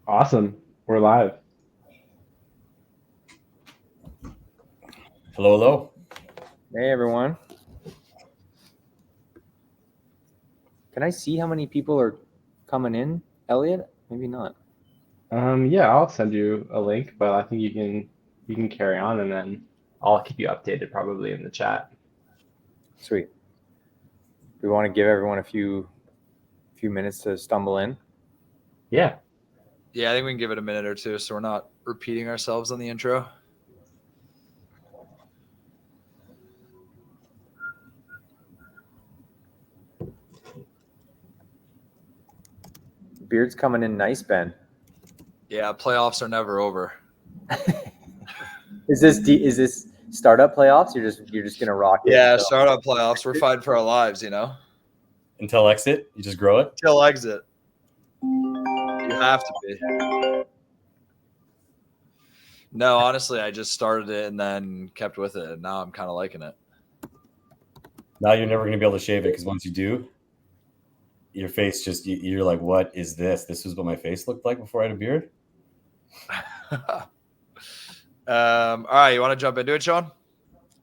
Awesome. We're live. Hello, hello. Hey, everyone. Can I see how many people are coming in, Elliot? Maybe not. Yeah, I'll send you a link, but I think you can carry on, and then I'll keep you updated probably in the chat. Sweet. We want to give everyone a few minutes to stumble in. Yeah. Yeah, I think we can give it a minute or two so we're not repeating ourselves on the intro. Beard's coming in nice, Ben. Yeah, playoffs are never over. Is this startup playoffs? You're just gonna rock it? Yeah, startup playoffs. We're fighting for our lives, you know. Until exit, you just grow it. Till exit. You have to be. No, honestly, I just started it and then kept with it, and now I'm kind of liking it. Now you're never going to be able to shave it because once you do, your face you're like, what is this? This was what my face looked like before I had a beard. All right, you want to jump into it, Shaun?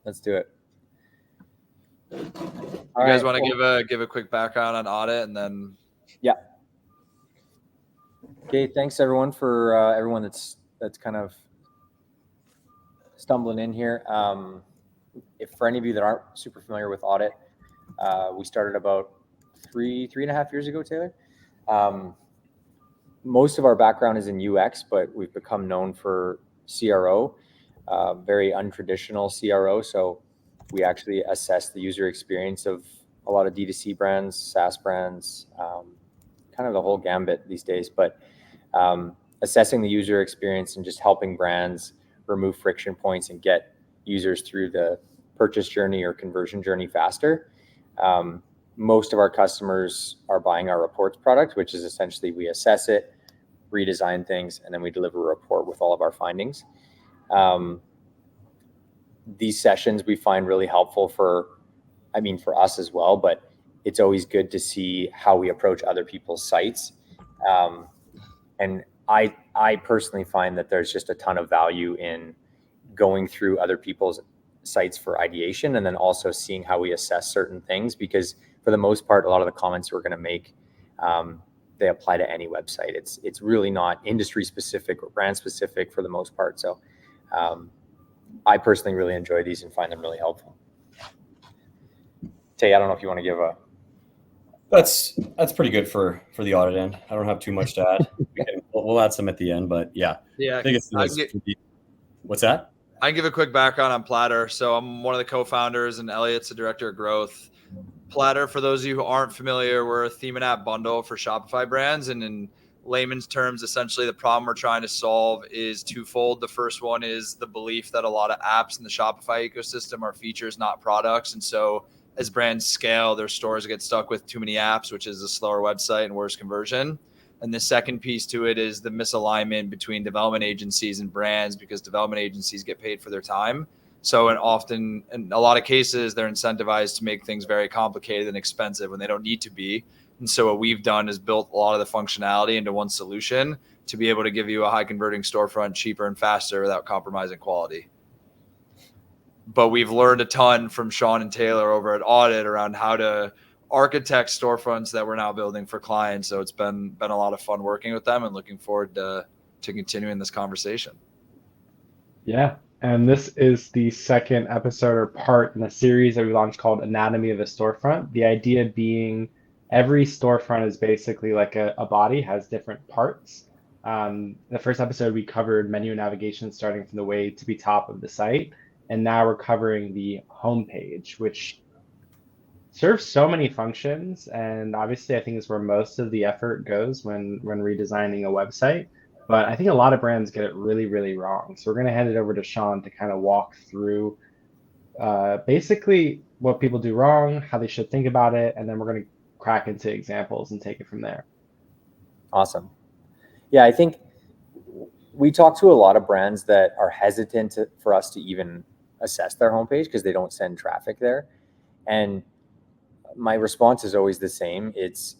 Let's do it. You guys want to give a quick background on Oddit, and then yeah. Okay, thanks everyone for everyone that's kind of stumbling in here. If for any of you that aren't super familiar with Oddit, we started about three and a half years ago, Taylor. Most of our background is in UX, but we've become known for CRO, very untraditional CRO. So we actually assess the user experience of a lot of D2C brands, SaaS brands, kind of the whole gambit these days. But assessing the user experience and just helping brands remove friction points and get users through the purchase journey or conversion journey faster. Most of our customers are buying our reports product, which is essentially we assess it, redesign things, and then we deliver a report with all of our findings. These sessions we find really helpful for us as well, but it's always good to see how we approach other people's sites. And I personally find that there's just a ton of value in going through other people's sites for ideation and then also seeing how we assess certain things, because for the most part, a lot of the comments we're going to make, they apply to any website. It's really not industry specific or brand specific for the most part. So I personally really enjoy these and find them really helpful. Tay, I don't know if you want to give a... That's pretty good for the audit end. I don't have too much to add. We'll add some at the end, but yeah. Yeah. What's that? I can give a quick background on Platter. So I'm one of the co-founders, and Elliot's the director of growth. Platter, for those of you who aren't familiar, we're a theme and app bundle for Shopify brands. And in layman's terms, essentially the problem we're trying to solve is twofold. The first one is the belief that a lot of apps in the Shopify ecosystem are features, not products. And so as brands scale, their stores get stuck with too many apps, which is a slower website and worse conversion. And the second piece to it is the misalignment between development agencies and brands, because development agencies get paid for their time. So in a lot of cases, they're incentivized to make things very complicated and expensive when they don't need to be. And so what we've done is built a lot of the functionality into one solution to be able to give you a high converting storefront cheaper and faster without compromising quality. But we've learned a ton from Shaun and Taylor over at Oddit around how to architect storefronts that we're now building for clients. So it's been a lot of fun working with them and looking forward to continuing this conversation. Yeah. And this is the second episode or part in a series that we launched called Anatomy of a Storefront. The idea being every storefront is basically like a body, has different parts. The first episode, we covered menu navigation starting from the way to be top of the site. And now we're covering the homepage, which serves so many functions. And obviously, I think it's where most of the effort goes when redesigning a website. But I think a lot of brands get it really, really wrong. So we're going to hand it over to Shaun to kind of walk through basically what people do wrong, how they should think about it, and then we're going to crack into examples and take it from there. Awesome. Yeah, I think we talk to a lot of brands that are hesitant for us to even assess their homepage because they don't send traffic there. And my response is always the same. It's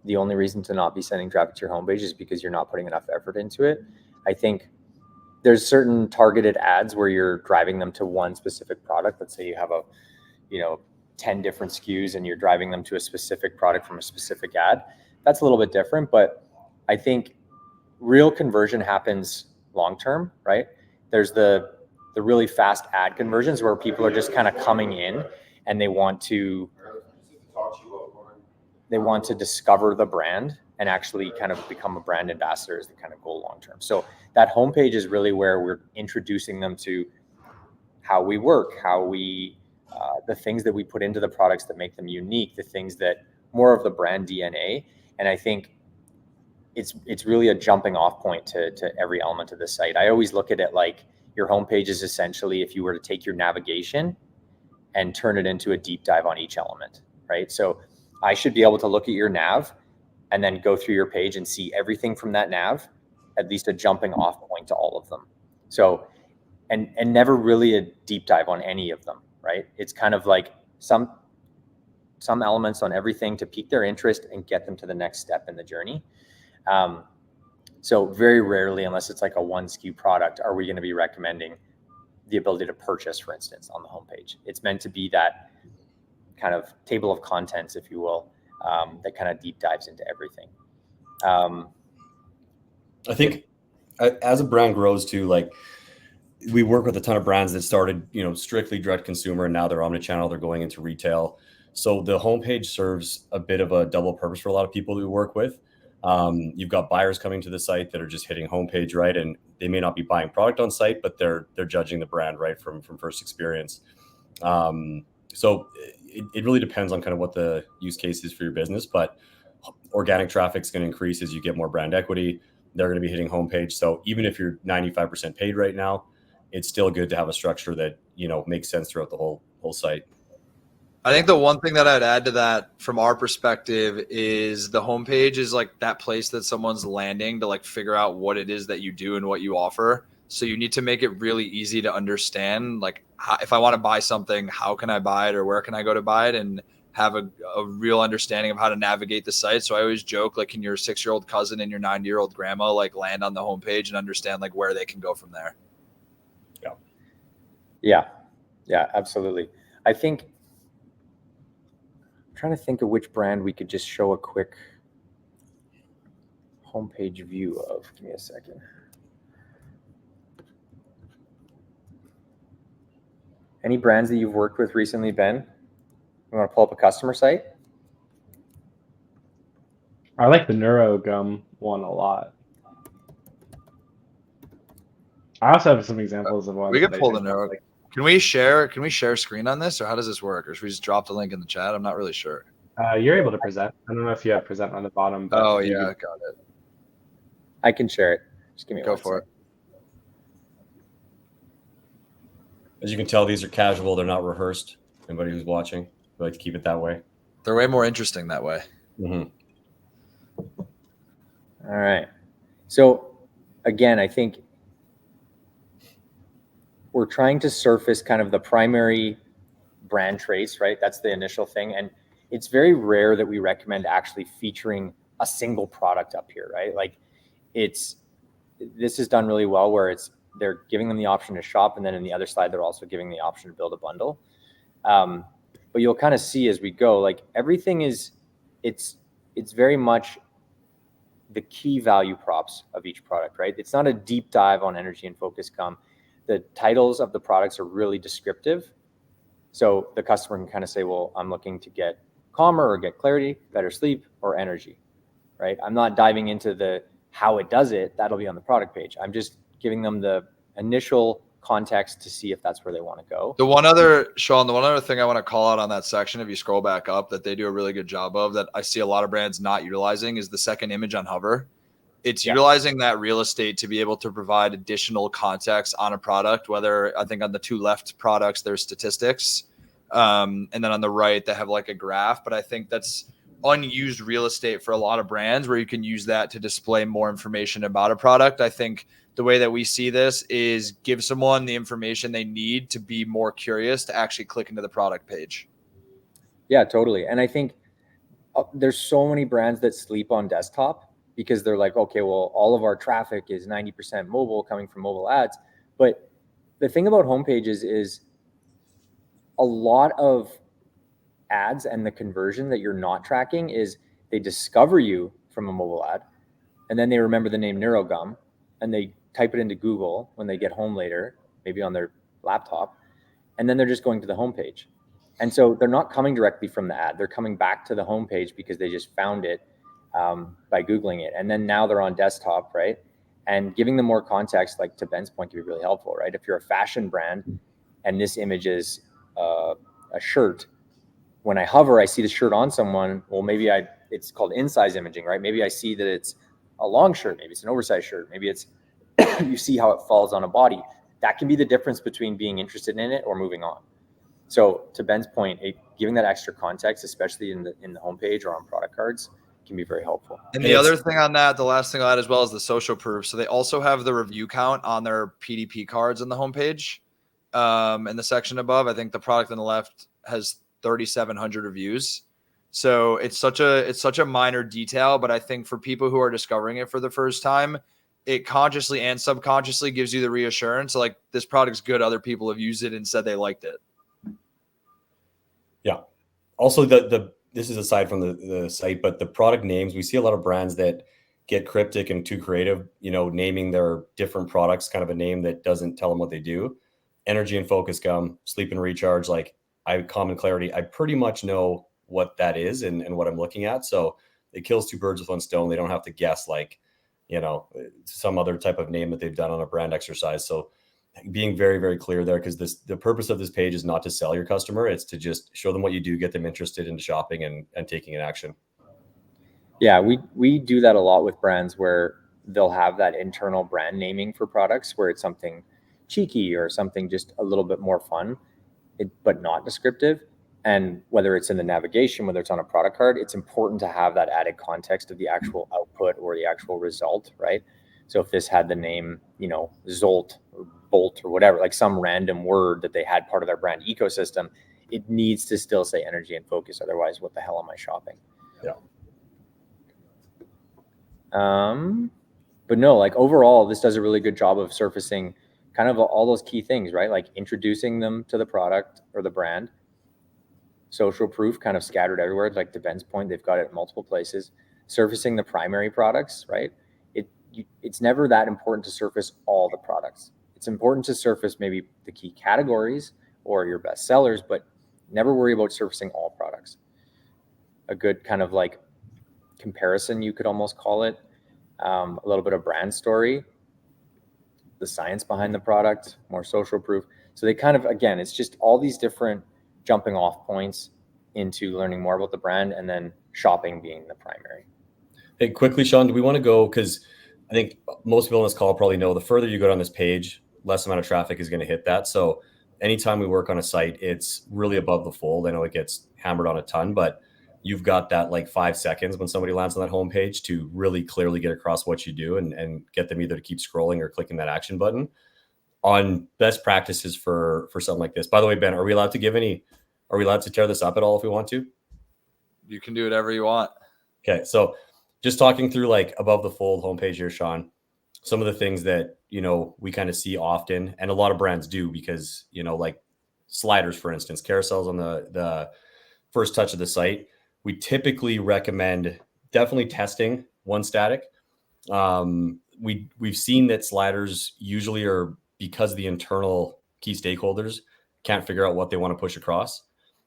the only reason to not be sending traffic to your homepage is because you're not putting enough effort into it. I think there's certain targeted ads where you're driving them to one specific product. Let's say you have 10 different SKUs and you're driving them to a specific product from a specific ad. That's a little bit different, but I think real conversion happens long-term, right? There's the really fast ad conversions where people are just kind of coming in and they want to discover the brand and actually kind of become a brand ambassador is the kind of goal long-term. So that homepage is really where we're introducing them to how we work, how we, the things that we put into the products that make them unique, the things that more of the brand DNA. And I think it's really a jumping off point to every element of the site. I always look at it like your homepage is essentially if you were to take your navigation and turn it into a deep dive on each element, right? So I should be able to look at your nav and then go through your page and see everything from that nav, at least a jumping off point to all of them. So, and never really a deep dive on any of them, right? It's kind of like some elements on everything to pique their interest and get them to the next step in the journey. So very rarely, unless it's like a one SKU product, are we going to be recommending the ability to purchase, for instance, on the homepage. It's meant to be that kind of table of contents, if you will, that kind of deep dives into everything. I think as a brand grows too, like we work with a ton of brands that started, strictly direct consumer, and now they're omnichannel, they're going into retail. So the homepage serves a bit of a double purpose for a lot of people that we work with. You've got buyers coming to the site that are just hitting homepage, right? And they may not be buying product on site, but they're judging the brand, right, from first experience. So it really depends on kind of what the use case is for your business, but organic traffic is going to increase as you get more brand equity. They're going to be hitting homepage. So even if you're 95% paid right now, it's still good to have a structure that, makes sense throughout the whole site. I think the one thing that I'd add to that from our perspective is the homepage is like that place that someone's landing to like figure out what it is that you do and what you offer. So you need to make it really easy to understand, like if I want to buy something, how can I buy it or where can I go to buy it, and have a real understanding of how to navigate the site. So I always joke, like, can your 6-year-old cousin and your 90-year-old grandma like land on the homepage and understand like where they can go from there? Yeah, absolutely. I think I'm trying to think of which brand we could just show a quick homepage view of. Give me a second. Any brands that you've worked with recently, Ben? You want to pull up a customer site? I like the NeuroGum one a lot. I also have some examples of one. We could pull the Neuro. Can we share screen on this, or how does this work? Or should we just drop the link in the chat? I'm not really sure. You're able to present. I don't know if you have present on the bottom. But oh yeah, I got it. I can share it. Just give me go for it. As you can tell, these are casual. They're not rehearsed. Anybody who's watching, we like to keep it that way. They're way more interesting that way. Mm-hmm. All right. So again, I think we're trying to surface kind of the primary brand traits, right? That's the initial thing. And it's very rare that we recommend actually featuring a single product up here, right? Like this is done really well where they're giving them the option to shop, and then in the other slide, they're also giving the option to build a bundle. But you'll kind of see as we go, like everything it's very much the key value props of each product, right? It's not a deep dive on energy and focus come. The titles of the products are really descriptive. So the customer can kind of say, well, I'm looking to get calmer or get clarity, better sleep, or energy, right? I'm not diving into how it does it. That'll be on the product page. I'm just giving them the initial context to see if that's where they want to go. Shaun, the one other thing I want to call out on that section, if you scroll back up, that they do a really good job of, that I see a lot of brands not utilizing, is the second image on hover. It's utilizing that real estate to be able to provide additional context on a product, whether I think on the 2 left products, there's statistics. And then on the right, they have like a graph. But I think that's unused real estate for a lot of brands where you can use that to display more information about a product. I think the way that we see this is give someone the information they need to be more curious to actually click into the product page. Yeah, totally. And I think there's so many brands that sleep on desktop because they're like, okay, well, all of our traffic is 90% mobile, coming from mobile ads. But the thing about homepages is a lot of ads and the conversion that you're not tracking is they discover you from a mobile ad, and then they remember the name NeuroGum, and they type it into Google when they get home later, maybe on their laptop, and then they're just going to the homepage. And so they're not coming directly from the ad. They're coming back to the homepage because they just found it by Googling it. And then now they're on desktop, right? And giving them more context, like to Ben's point, can be really helpful, right? If you're a fashion brand and this image is a shirt, when I hover, I see the shirt on someone. Well, maybe it's called in-size imaging, right? Maybe I see that it's a long shirt. Maybe it's an oversized shirt. Maybe it's, you see how it falls on a body. That can be the difference between being interested in it or moving on. So to Ben's point, giving that extra context, especially in the homepage or on product cards, can be very helpful. And the other thing on that, the last thing I'll add as well is the social proof. So they also have the review count on their PDP cards on the homepage. In the section above, I think the product on the left has 3,700 reviews. So it's such a minor detail, but I think for people who are discovering it for the first time, it consciously and subconsciously gives you the reassurance like this product's good. Other people have used it and said they liked it. Yeah. Also, this is aside from the site, but the product names, we see a lot of brands that get cryptic and too creative, naming their different products kind of a name that doesn't tell them what they do. Energy and Focus Gum, Sleep and Recharge, like Common Clarity, I pretty much know what that is and what I'm looking at. So it kills two birds with one stone. They don't have to guess some other type of name that they've done on a brand exercise. So being very, very clear there, because the purpose of this page is not to sell your customer. It's to just show them what you do, get them interested in shopping and taking an action. Yeah, we do that a lot with brands where they'll have that internal brand naming for products where it's something cheeky or something just a little bit more fun, but not descriptive. And whether it's in the navigation, whether it's on a product card, it's important to have that added context of the actual output or the actual result, right? So if this had the name, Zolt or Bolt or whatever, like some random word that they had part of their brand ecosystem, it needs to still say energy and focus. Otherwise, what the hell am I shopping? Yeah. But no, like overall, this does a really good job of surfacing kind of all those key things, right? Like introducing them to the product or the brand. Social proof kind of scattered everywhere. Like to Ben's point, they've got it in multiple places. Surfacing the primary products, right? It's never that important to surface all the products. It's important to surface maybe the key categories or your best sellers, but never worry about surfacing all products. A good kind of like comparison, you could almost call it, a little bit of brand story, the science behind the product, more social proof. So they kind of, again, it's just all these different jumping off points into learning more about the brand, and then shopping being the primary. Hey, quickly, Shaun, do we want to go? Because I think most people on this call probably know the further you go down this page, less amount of traffic is going to hit that. So anytime we work on a site, it's really above the fold. I know it gets hammered on a ton, but you've got that like 5 seconds when somebody lands on that homepage to really clearly get across what you do and get them either to keep scrolling or clicking that action button. On best practices for something like this. By the way, Ben, are we allowed to tear this up at all if we want to? You can do whatever you want. Okay. So just talking through like above the fold homepage here, Shaun, some of the things that, we kind of see often, and a lot of brands do because, like sliders, for instance, carousels on the first touch of the site, we typically recommend definitely testing one static. We've seen that sliders usually are because the internal key stakeholders can't figure out what they want to push across.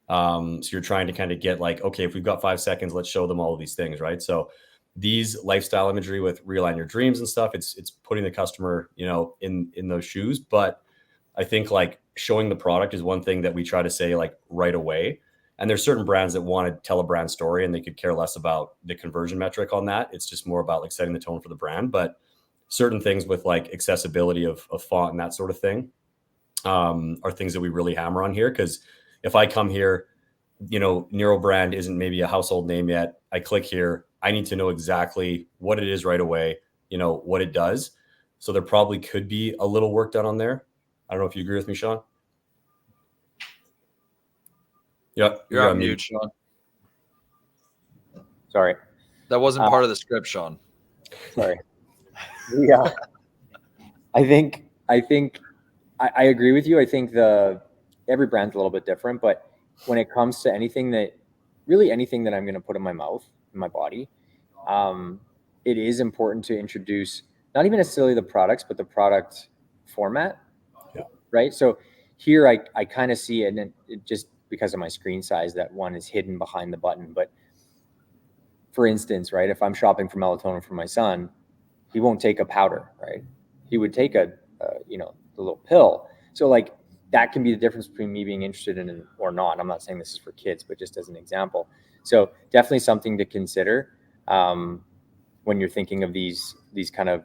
So you're trying to kind of get like, okay, if we've got 5 seconds, let's show them all of these things, right? So these lifestyle imagery with realign your dreams and stuff, it's putting the customer, in those shoes. But I think like showing the product is one thing that we try to say like right away. And there's certain brands that want to tell a brand story and they could care less about the conversion metric on that. It's just more about like setting the tone for the brand. But certain things with like accessibility of font and that sort of thing are things that we really hammer on here. Because if I come here, Neuro brand isn't maybe a household name yet. I click here. I need to know exactly what it is right away, what it does. So there probably could be a little work done on there. I don't know if you agree with me, Shaun. Yep. You're on mute, Shaun. Sorry. That wasn't part of the script, Sean. Sorry. Yeah. I think I agree with you. I think every brand's a little bit different, but when it comes to anything that I'm going to put in my mouth, in my body, it is important to introduce not even necessarily the products, but the product format. Yeah. Right. So here I kind of see it, and it just because of my screen size, that one is hidden behind the button. But for instance, right, if I'm shopping for melatonin for my son, he won't take a powder, right? He would take the little pill. So like that can be the difference between me being interested in it or not. I'm not saying this is for kids, but just as an example. So definitely something to consider when you're thinking of these kind of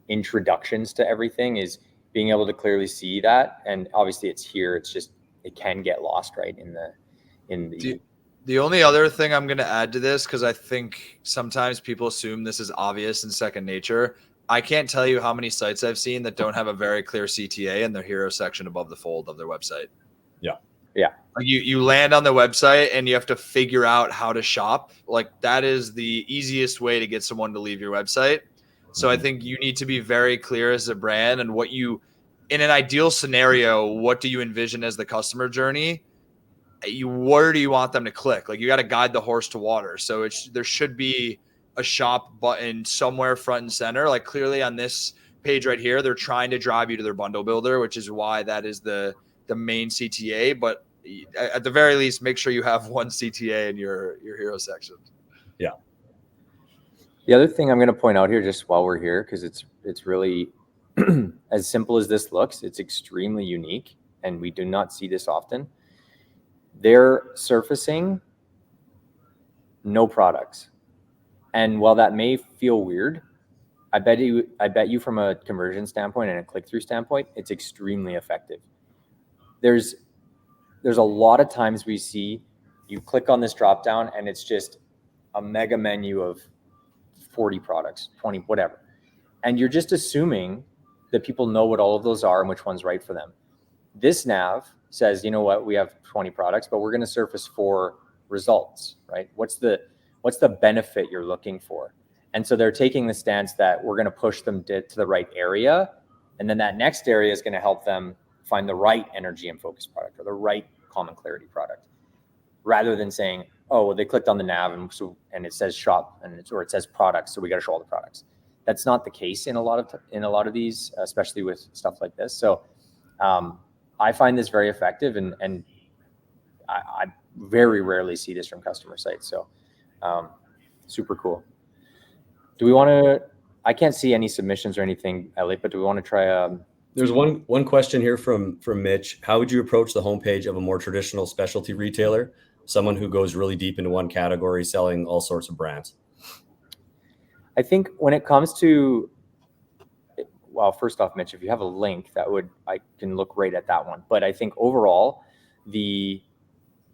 introductions to everything, is being able to clearly see that. And obviously it's here. It's just, it can get lost, right, in the The only other thing I'm going to add to this, because I think sometimes people assume this is obvious and second nature. I can't tell you how many sites I've seen that don't have a very clear CTA in their hero section above the fold of their website. Yeah. Yeah. Like you land on the website and you have to figure out how to shop. Like that is the easiest way to get someone to leave your website. So I think you need to be very clear as a brand, and in an ideal scenario, what do you envision as the customer journey? Where do you want them to click? Like you got to guide the horse to water. So there should be a shop button somewhere front and center. Like clearly on this page right here, they're trying to drive you to their bundle builder, which is why that is the main CTA. But at the very least, make sure you have one CTA in your hero section. Yeah. The other thing I'm going to point out here, just while we're here, because it's really as simple as this looks, it's extremely unique, and we do not see this often. They're surfacing no products. And while that may feel weird, I bet you from a conversion standpoint and a click-through standpoint, it's extremely effective. There's a lot of times we see you click on this drop down and it's just a mega menu of 40 products, 20, whatever. And you're just assuming that people know what all of those are and which one's right for them. This nav says, you know what, we have 20 products, but we're going to surface 4 results, right? What's the benefit you're looking for? And so they're taking the stance that we're going to push them to the right area. And then that next area is going to help them find the right energy and focus product or the right common clarity product, rather than saying, oh, well, they clicked on the nav and it says shop or it says products, so we got to show all the products. That's not the case in a lot of these, especially with stuff like this. So I find this very effective, and I very rarely see this from customer sites. So super cool. Do we want to? I can't see any submissions or anything, Elliot, but do we want to try? There's one question here from Mitch. How would you approach the homepage of a more traditional specialty retailer, someone who goes really deep into one category, selling all sorts of brands? I think when it comes to, well, first off, Mitch, if you have a link, I can look right at that one. But I think overall, the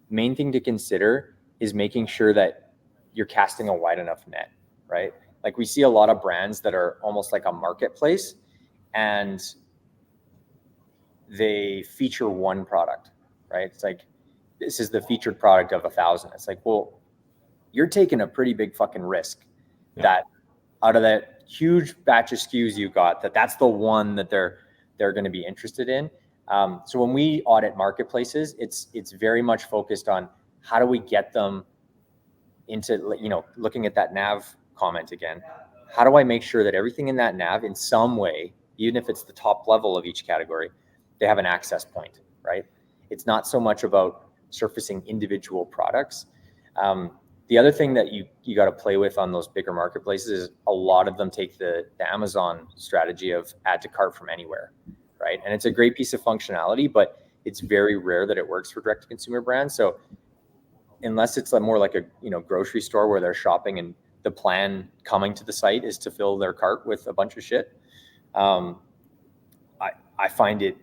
main thing to consider is making sure that you're casting a wide enough net, right? Like we see a lot of brands that are almost like a marketplace, and they feature one product, right? It's like, this is the featured product of 1,000. It's like, well, you're taking a pretty big fucking risk that out of that huge batch of SKUs you got, that's the one that they're going to be interested in. So when we audit marketplaces, it's very much focused on how do we get them into, looking at that nav comment again, how do I make sure that everything in that nav in some way, even if it's the top level of each category, they have an access point, right? It's not so much about surfacing individual products. The other thing that you got to play with on those bigger marketplaces is a lot of them take the Amazon strategy of add to cart from anywhere, right? And it's a great piece of functionality, but it's very rare that it works for direct to consumer brands. So unless it's more like a grocery store where they're shopping and the plan coming to the site is to fill their cart with a bunch of shit, I find it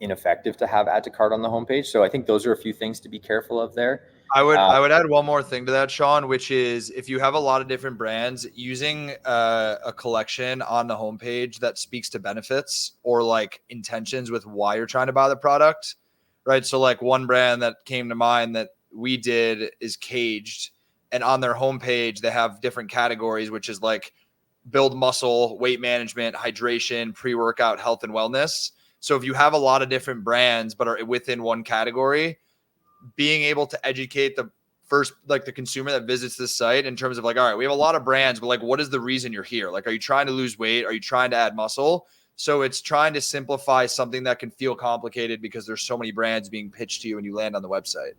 ineffective to have add to cart on the homepage. So I think those are a few things to be careful of there. I would add one more thing to that, Sean, which is if you have a lot of different brands, using a collection on the homepage that speaks to benefits or like intentions with why you're trying to buy the product, right? So like one brand that came to mind that we did is Caged, and on their homepage, they have different categories, which is like build muscle, weight management, hydration, pre-workout, health and wellness. So if you have a lot of different brands, but are within one category, being able to educate the consumer that visits this site in terms of like, all right, we have a lot of brands, but like, what is the reason you're here? Like, are you trying to lose weight? Are you trying to add muscle? So it's trying to simplify something that can feel complicated because there's so many brands being pitched to you when you land on the website.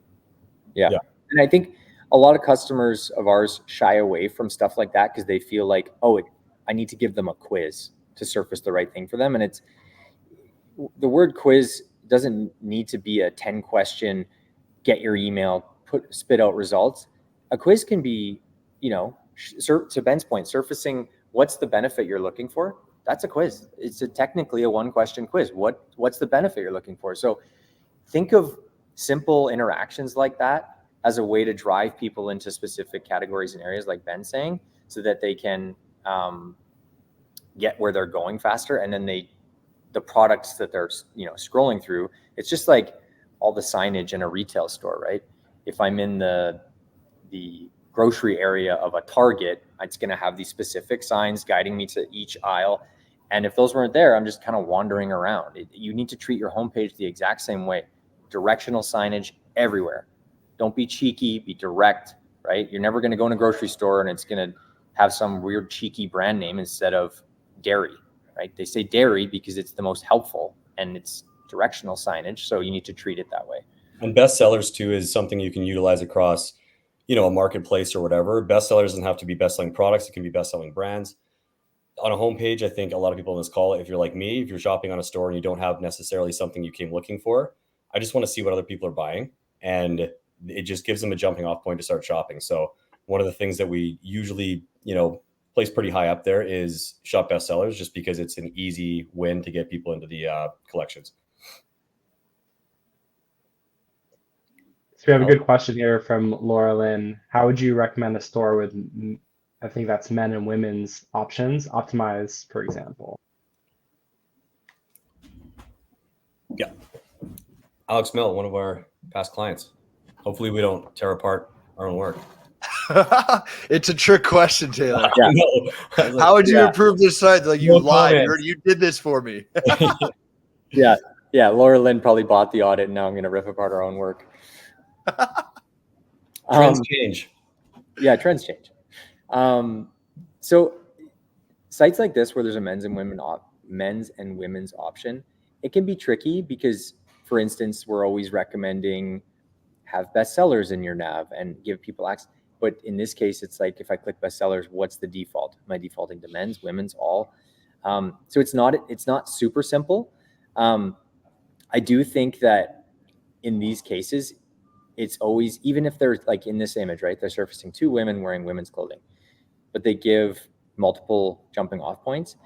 Yeah. And I think a lot of customers of ours shy away from stuff like that because they feel like, I need to give them a quiz to surface the right thing for them. And the word quiz doesn't need to be a 10 question, get your email, spit out results. A quiz can be, to Ben's point, surfacing what's the benefit you're looking for. That's a quiz. It's technically a 1-question quiz. What's the benefit you're looking for? So think of simple interactions like that as a way to drive people into specific categories and areas, like Ben's saying, so that they can get where they're going faster. And then the products that they're scrolling through, it's just like all the signage in a retail store, right? If I'm in the grocery area of a Target, it's going to have these specific signs guiding me to each aisle. And if those weren't there, I'm just kind of wandering around. You need to treat your homepage the exact same way. Directional signage everywhere. Don't be cheeky, be direct, right? You're never going to go in a grocery store and it's going to have some weird cheeky brand name instead of dairy, right? They say dairy because it's the most helpful and it's directional signage. So you need to treat it that way. And best sellers too is something you can utilize across, a marketplace or whatever. Best sellers doesn't have to be best-selling products. It can be best-selling brands. On a homepage, I think a lot of people on this call, if you're like me, if you're shopping on a store and you don't have necessarily something you came looking for, I just want to see what other people are buying. And it just gives them a jumping off point to start shopping. So one of the things that we usually, place pretty high up there is shop best sellers, just because it's an easy win to get people into the collections. So we have a good question here from Laura Lynn. How would you recommend a store with, I think that's men and women's options, optimize, for example? Yeah. Alex Mill, one of our past clients. Hopefully we don't tear apart our own work. It's a trick question, Taylor. Yeah. How would you improve this site? Like, you lied. Comments. You did this for me. Yeah. Laura Lynn probably bought the audit, and now I'm going to rip apart our own work. Trends change. Yeah, trends change. So sites like this where there's a men's and women's option, it can be tricky because, for instance, we're always recommending have bestsellers in your nav and give people access. But in this case, it's like, if I click bestsellers, what's the default? Am I defaulting to men's, women's, all? So it's not super simple. I do think that in these cases, it's always, even if they're like in this image, right, they're surfacing 2 women wearing women's clothing, but they give multiple jumping off points.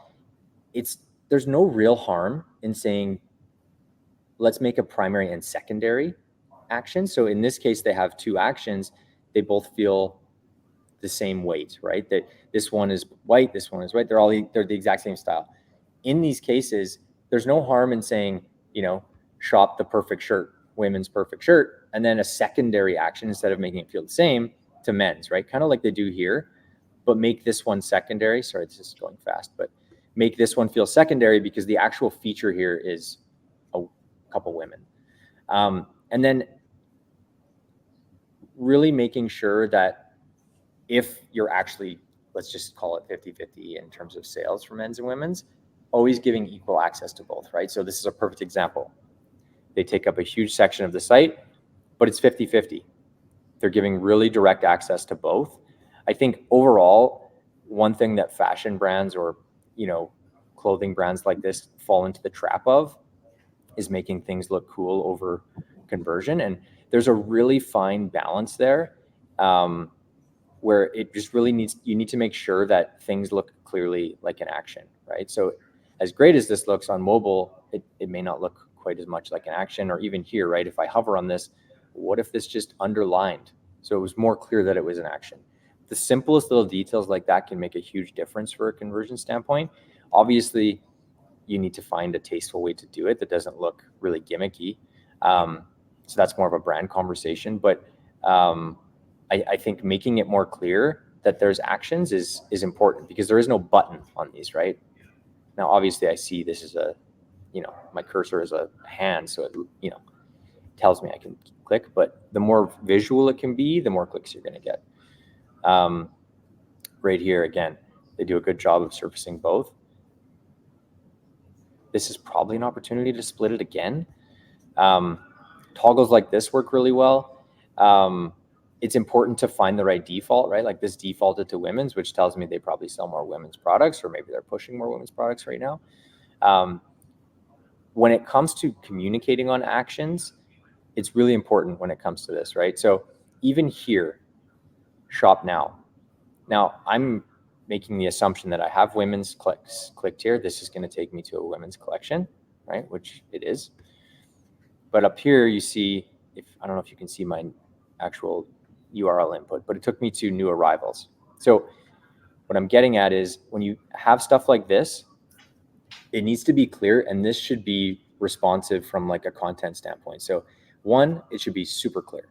There's no real harm in saying, let's make a primary and secondary action. So in this case, they have 2 actions. They both feel the same weight, right? That this one is white, this one is white. They're the exact same style. In these cases, there's no harm in saying, shop the perfect shirt, women's perfect shirt, and then a secondary action instead of making it feel the same to men's, right? Kind of like they do here, but make this one secondary. Sorry, this is going fast, but make this one feel secondary because the actual feature here is a couple women. And then really making sure that if you're actually, let's just call it 50-50 in terms of sales for men's and women's, always giving equal access to both, right? So this is a perfect example. They take up a huge section of the site, but it's 50-50. They're giving really direct access to both. I think overall, one thing that fashion brands or, clothing brands like this fall into the trap of is making things look cool over conversion. And there's a really fine balance there where it just really you need to make sure that things look clearly like an action, right? So as great as this looks on mobile, it may not look quite as much like an action, or even here, right? If I hover on this, what if this just underlined? So it was more clear that it was an action. The simplest little details like that can make a huge difference for a conversion standpoint. Obviously, you need to find a tasteful way to do it that doesn't look really gimmicky. So that's more of a brand conversation. But I think making it more clear that there's actions is important, because there is no button on these, right? Now, obviously I see this is a, my cursor is a hand, so it, tells me I can click, but the more visual it can be, the more clicks you're going to get. Right here, again, they do a good job of surfacing both. This is probably an opportunity to split it again. Toggles like this work really well. It's important to find the right default, right? Like this defaulted to women's, which tells me they probably sell more women's products, or maybe they're pushing more women's products right now. When it comes to communicating on actions, it's really important when it comes to this, right? So even here, shop now. Now I'm making the assumption that I have women's clicks clicked here. This is going to take me to a women's collection, right? Which it is. But up here, you see, I don't know if you can see my actual URL input, but it took me to new arrivals. So what I'm getting at is, when you have stuff like this, it needs to be clear, and this should be responsive from like a content standpoint. So one, it should be super clear.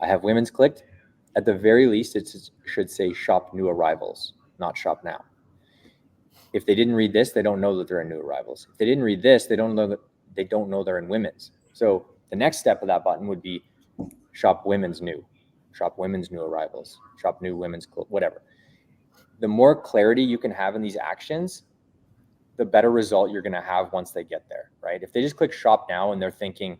I have women's clicked. At the very least, it should say shop new arrivals, not shop now. If they didn't read this, they don't know that they're in new arrivals. If they didn't read this, they don't know they're in women's. So the next step of that button would be shop women's new arrivals, shop new women's, whatever. The more clarity you can have in these actions, the better result you're going to have once they get there, right? If they just click shop now and they're thinking,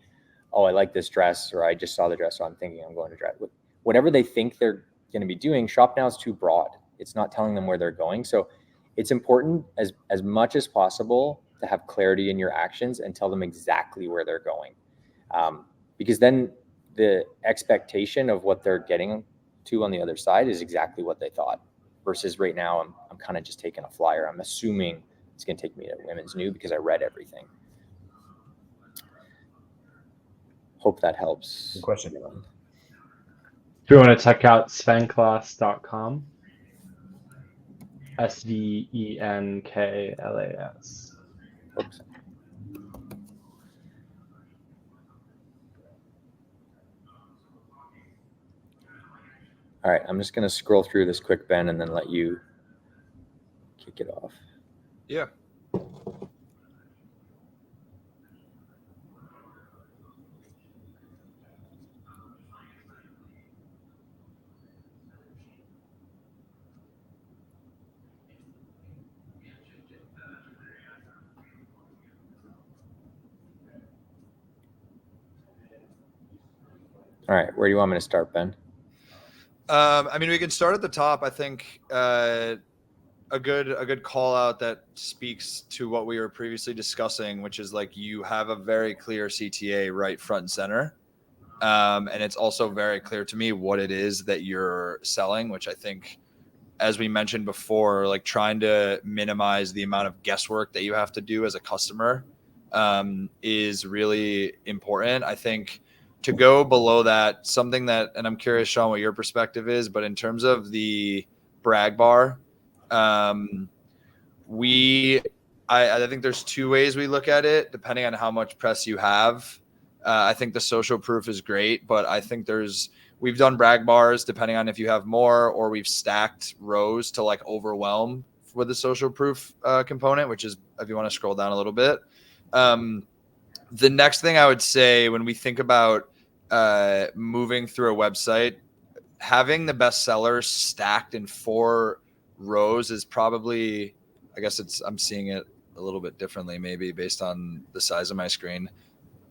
oh, I like this dress, or I just saw the dress, so I'm thinking I'm going to dress. Whatever they think they're going to be doing, shop now is too broad. It's not telling them where they're going. So it's important as much as possible to have clarity in your actions and tell them exactly where they're going. Because then the expectation of what they're getting to on the other side is exactly what they thought, versus right now I'm kind of just taking a flyer. I'm assuming it's going to take me to women's new because I read everything. Hope that helps. Good question. If you want to check out svenklas.com, SVENKLAS. Oops. All right, I'm just going to scroll through this quick, Ben, and then let you kick it off. Yeah. All right, where do you want me to start, Ben? I mean, we can start at the top. I think a good call out that speaks to what we were previously discussing, which is like, you have a very clear CTA right front and center. And it's also very clear to me what it is that you're selling, which I think, as we mentioned before, like trying to minimize the amount of guesswork that you have to do as a customer is really important. I think to go below that, something that, and I'm curious, Shaun, what your perspective is, but in terms of the brag bar, I think there's two ways we look at it, depending on how much press you have. I think the social proof is great, but I think we've done brag bars depending on if you have more, or we've stacked rows to like overwhelm with the social proof component, which is, if you want to scroll down a little bit. The next thing I would say, when we think about moving through a website, having the best sellers stacked in 4 rows is probably, I guess I'm seeing it a little bit differently, maybe based on the size of my screen.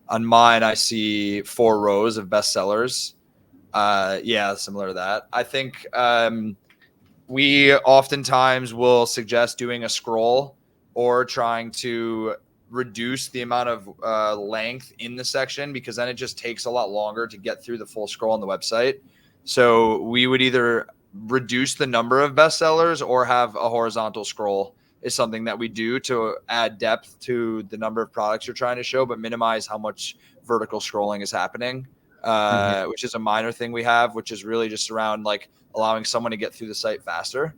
On mine, I see 4 rows of best sellers. Yeah, similar to that. I think we oftentimes will suggest doing a scroll, or trying to reduce the amount of length in the section, because then it just takes a lot longer to get through the full scroll on the website. So we would either reduce the number of bestsellers or have a horizontal scroll is something that we do to add depth to the number of products you're trying to show, but minimize how much vertical scrolling is happening, which is a minor thing we have, which is really just around like allowing someone to get through the site faster.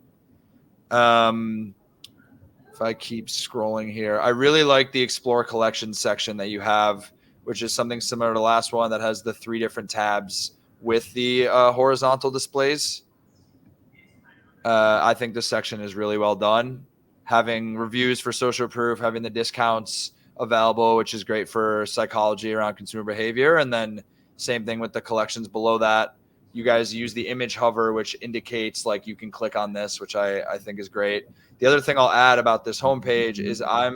If I keep scrolling here, I really like the Explore Collections section that you have, which is something similar to the last one, that has the 3 different tabs with the horizontal displays. I think this section is really well done. Having reviews for social proof, having the discounts available, which is great for psychology around consumer behavior. And then same thing with the collections below that. You guys use the image hover, which indicates like you can click on this, which I think is great. The other thing I'll add about this homepage is I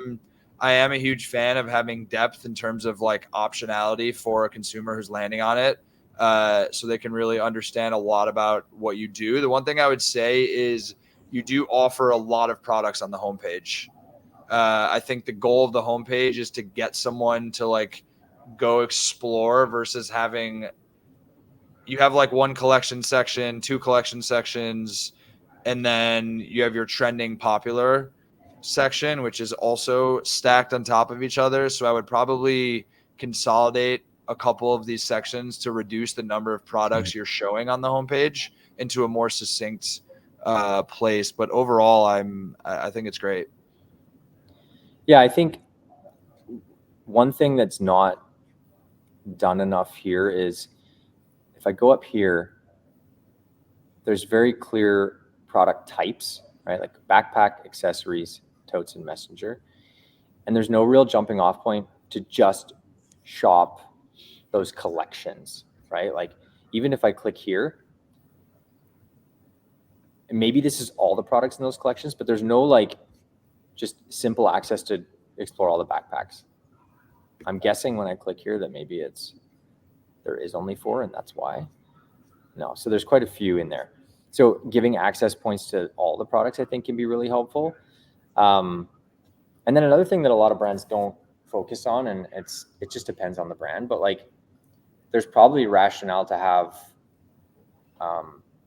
am a huge fan of having depth in terms of like optionality for a consumer who's landing on it. So they can really understand a lot about what you do. The one thing I would say is you do offer a lot of products on the homepage. I think the goal of the homepage is to get someone to like go explore versus having you have like one collection section, two collection sections, and then you have your trending popular section, which is also stacked on top of each other. So I would probably consolidate a couple of these sections to reduce the number of products you're showing on the homepage into a more succinct place. But overall, I think it's great. Yeah, I think one thing that's not done enough here is if I go up here, there's very clear product types, right? Like backpack, accessories, totes, and messenger. And there's no real jumping off point to just shop those collections, right? Like even if I click here, and maybe this is all the products in those collections, but there's no like just simple access to explore all the backpacks. I'm guessing when I click here that maybe there is only 4 and that's why. No, so there's quite a few in there. So giving access points to all the products I think can be really helpful. And then another thing that a lot of brands don't focus on, and it just depends on the brand, but like there's probably rationale to have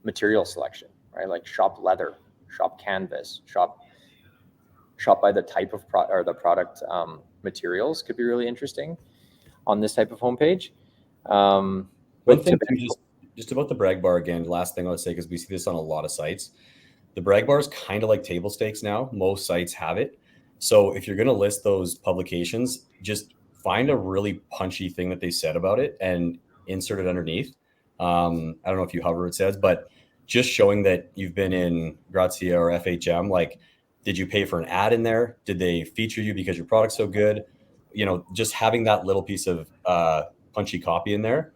material selection, right? Like shop leather, shop canvas, shop by the type of the product materials could be really interesting on this type of homepage. One thing too, just about the brag bar again, last thing I would say, because we see this on a lot of sites, the brag bar is kind of like table stakes now. Most sites have it. So if you're going to list those publications, just find a really punchy thing that they said about it and insert it underneath. I don't know if you hover it says, but just showing that you've been in Grazia or FHM, like, did you pay for an ad in there? Did they feature you because your product's so good? You know, just having that little piece of punchy copy in there,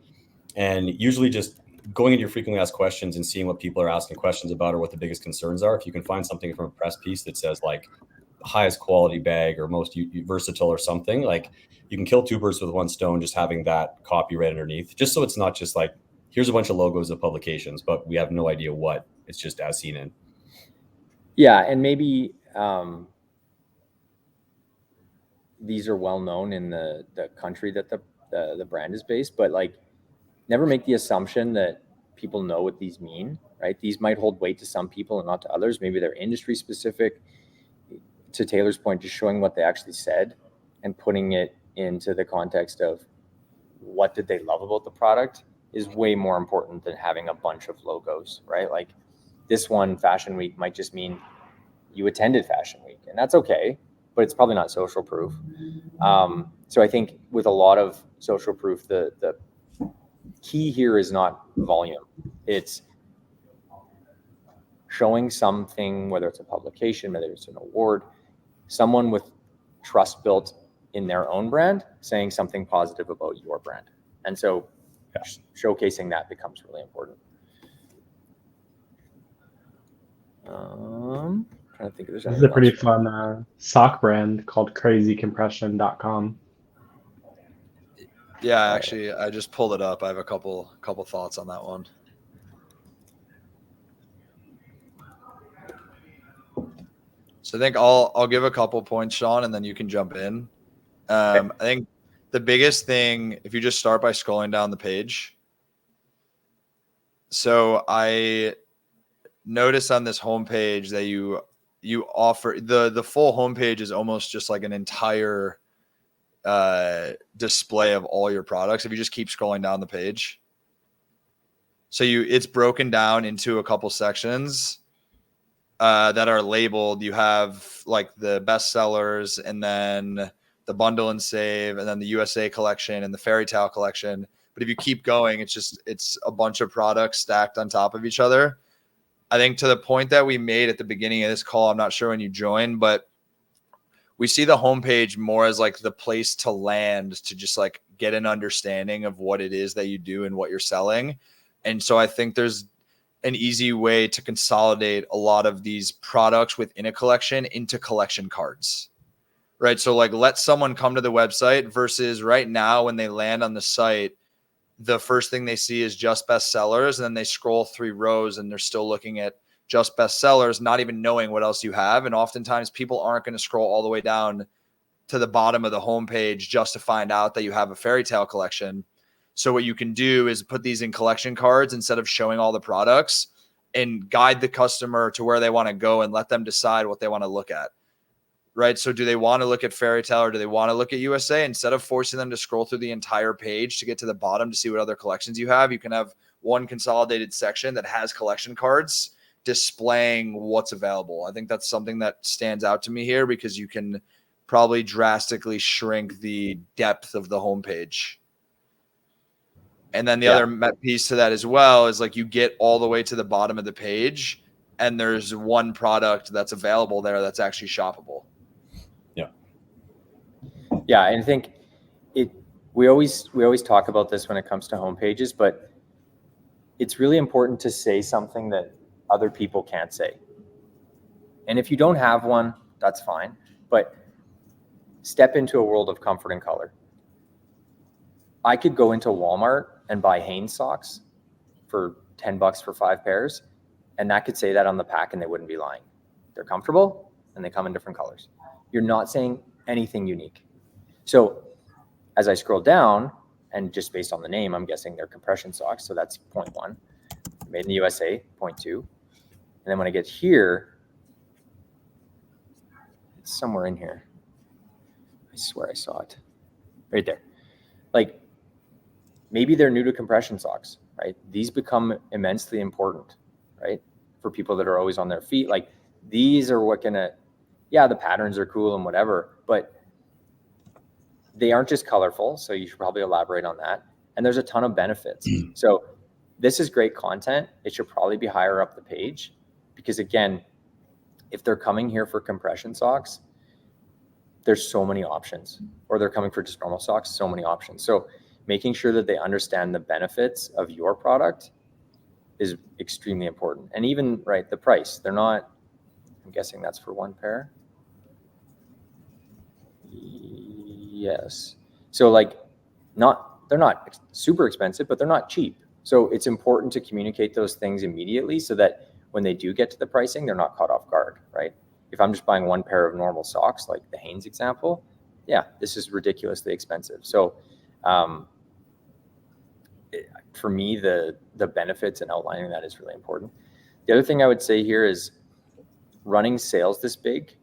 and usually just going into your frequently asked questions and seeing what people are asking questions about or what the biggest concerns are. If you can find something from a press piece that says like highest quality bag or most versatile or something, like you can kill 2 birds with 1 stone just having that copy right underneath, just so it's not just like here's a bunch of logos of publications but we have no idea what it's just as seen in. Yeah, and maybe these are well known in the country that the brand is based, but like never make the assumption that people know what these mean, right? These might hold weight to some people and not to others. Maybe they're industry specific. To Taylor's point, just showing what they actually said and putting it into the context of what did they love about the product is way more important than having a bunch of logos, right? Like this one, Fashion Week, might just mean you attended Fashion Week, and that's okay, but it's probably not social proof. So I think with a lot of social proof, the key here is not volume. It's showing something, whether it's a publication, whether it's an award, someone with trust built in their own brand saying something positive about your brand. And so showcasing that becomes really important. Trying to think if there's This is a pretty fun sock brand called crazycompression.com. Yeah, actually, I just pulled it up. I have a couple thoughts on that one. So I think I'll give a couple points, Shaun, and then you can jump in. I think the biggest thing, if you just start by scrolling down the page. So I noticed on this homepage that you offer the full homepage is almost just like an entire display of all your products if you just keep scrolling down the page. So it's broken down into a couple sections that are labeled. You have like the best sellers, and then the bundle and save, and then the USA collection and the fairy tale collection. But if you keep going, it's a bunch of products stacked on top of each other. I think to the point that we made at the beginning of this call, I'm not sure when you joined, but we see the homepage more as like the place to land, to just like get an understanding of what it is that you do and what you're selling. And so I think there's an easy way to consolidate a lot of these products within a collection into collection cards, right? So like let someone come to the website versus right now when they land on the site, the first thing they see is just bestsellers. And then they scroll 3 rows and they're still looking at just bestsellers, not even knowing what else you have. And oftentimes people aren't going to scroll all the way down to the bottom of the homepage just to find out that you have a fairy tale collection. So what you can do is put these in collection cards instead of showing all the products, and guide the customer to where they want to go and let them decide what they want to look at. Right. So do they want to look at fairy tale or do they want to look at USA? Instead of forcing them to scroll through the entire page to get to the bottom to see what other collections you have, you can have one consolidated section that has collection cards displaying what's available. I think that's something that stands out to me here, because you can probably drastically shrink the depth of the homepage. And then the other piece to that as well is like you get all the way to the bottom of the page and there's one product that's available there that's actually shoppable. Yeah, and I think we always talk about this when it comes to homepages, but it's really important to say something that other people can't say. And if you don't have one, that's fine, but step into a world of comfort and color. I could go into Walmart and buy Hanes socks for $10 for 5 pairs, and that could say that on the pack and they wouldn't be lying. They're comfortable and they come in different colors. You're not saying anything unique. So as I scroll down, and just based on the name, I'm guessing they're compression socks. So that's 0.1, made in the USA, 0.2. And then when I get here, it's somewhere in here. I swear I saw it right there. Like maybe they're new to compression socks, right? These become immensely important, right? For people that are always on their feet. Like these are what the patterns are cool and whatever, but they aren't just colorful. So you should probably elaborate on that. And there's a ton of benefits. So this is great content. It should probably be higher up the page, because again, if they're coming here for compression socks, there's so many options, or they're coming for just normal socks, so many options. So making sure that they understand the benefits of your product is extremely important. And even the price, they're not, I'm guessing that's for 1 pair. Yes. So they're not super expensive, but they're not cheap. So it's important to communicate those things immediately so that when they do get to the pricing, they're not caught off guard, right? If I'm just buying 1 pair of normal socks, like the Hanes example, this is ridiculously expensive. So for me, the benefits and outlining that is really important. The other thing I would say here is running sales this big,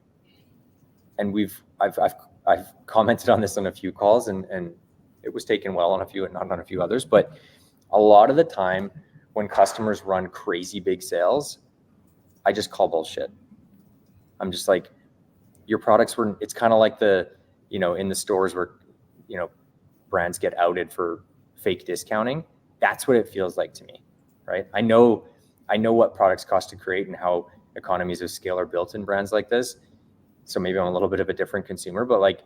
and I've commented on this on a few calls, and it was taken well on a few and not on a few others. But a lot of the time when customers run crazy big sales, I just call bullshit. I'm just like, your products were, it's kind of like in the stores where, brands get outed for fake discounting. That's what it feels like to me, right? I know what products cost to create and how economies of scale are built in brands like this. So maybe I'm a little bit of a different consumer, but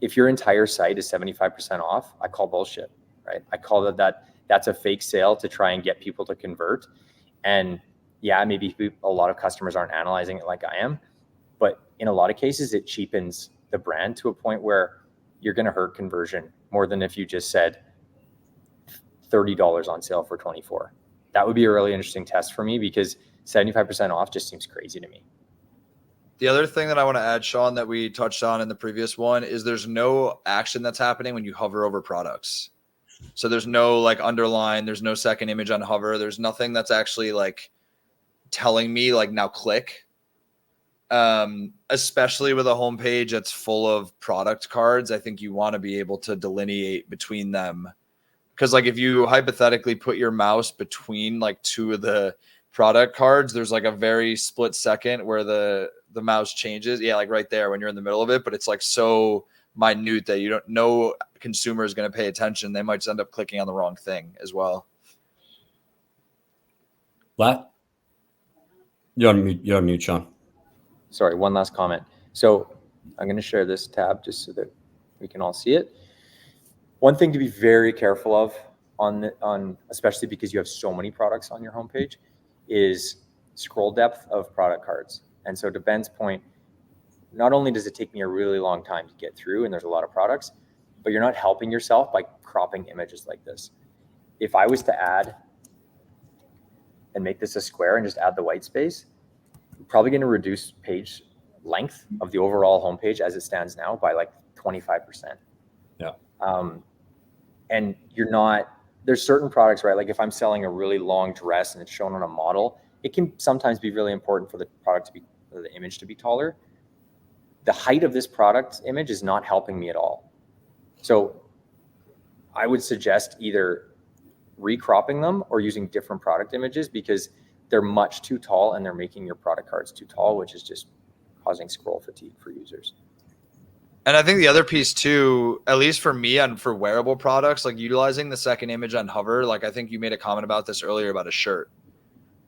if your entire site is 75% off, I call bullshit, right? I call that's a fake sale to try and get people to convert. And maybe a lot of customers aren't analyzing it like I am, but in a lot of cases, it cheapens the brand to a point where you're going to hurt conversion more than if you just said $30 on sale for 24. That would be a really interesting test for me, because 75% off just seems crazy to me. The other thing that I want to add, Shaun, that we touched on in the previous one is there's no action that's happening when you hover over products. So there's no underline, there's no second image on hover. There's nothing that's actually telling me now click. Especially with a homepage that's full of product cards, I think you want to be able to delineate between them. Because if you hypothetically put your mouse between 2 of the product cards, there's a very split second where the mouse changes. Right there when you're in the middle of it, but it's so minute that you don't know consumer is going to pay attention. They might just end up clicking on the wrong thing as well. You're on mute, Sean. Sorry, one last comment. So I'm going to share this tab just so that we can all see it. One thing to be very careful of on especially because you have so many products on your homepage is scroll depth of product cards. And so to Ben's point, not only does it take me a really long time to get through and there's a lot of products, but you're not helping yourself by cropping images like this. If I was to add and make this a square and just add the white space, you're probably going to reduce page length of the overall homepage as it stands now by like 25%. Yeah. And you're not, there's certain products, right? Like if I'm selling a really long dress and it's shown on a model, it can sometimes be really important for the product to be, or the image to be taller. The height of this product image is not helping me at all. So I would suggest either recropping them or using different product images because they're much too tall and they're making your product cards too tall, which is just causing scroll fatigue for users. And I think the other piece too, at least for me and for wearable products, like utilizing the second image on hover, like I think you made a comment about this earlier about a shirt,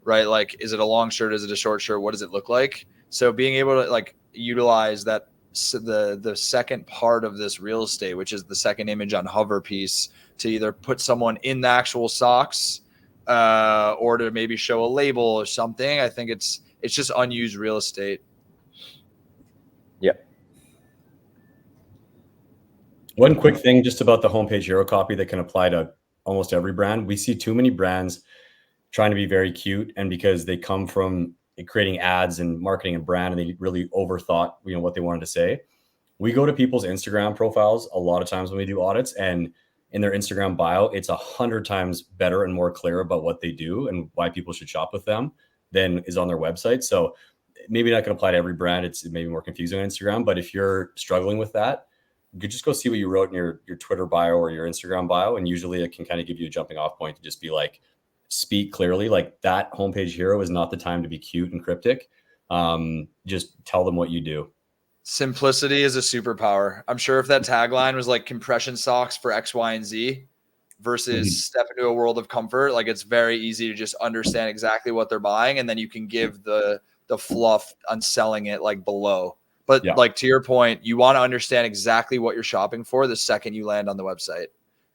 right? Like, is it a long shirt? Is it a short shirt? What does it look like? So being able to like utilize that, the second part of this real estate, which is the second image on hover piece, to either put someone in the actual socks or to maybe show a label or something. I think it's just unused real estate. Yep. One quick thing just about the homepage hero copy that can apply to almost every brand. We see too many brands trying to be very cute, and because they come from creating ads and marketing and brand, and they really overthought, what they wanted to say. We go to people's Instagram profiles a lot of times when we do audits, and in their Instagram bio, it's 100 times better and more clear about what they do and why people should shop with them than is on their website. So maybe not going to apply to every brand. It's maybe more confusing on Instagram, but if you're struggling with that, you could just go see what you wrote in your Twitter bio or your Instagram bio. And usually it can kind of give you a jumping off point to just be like, speak clearly. Like, that homepage hero is not the time to be cute and cryptic. Just tell them what you do. Simplicity is a superpower. I'm sure if that tagline was like compression socks for X, Y, and Z versus step into a world of comfort, like it's very easy to just understand exactly what they're buying. And then you can give the fluff on selling it like below. But like to your point, you want to understand exactly what you're shopping for the second you land on the website.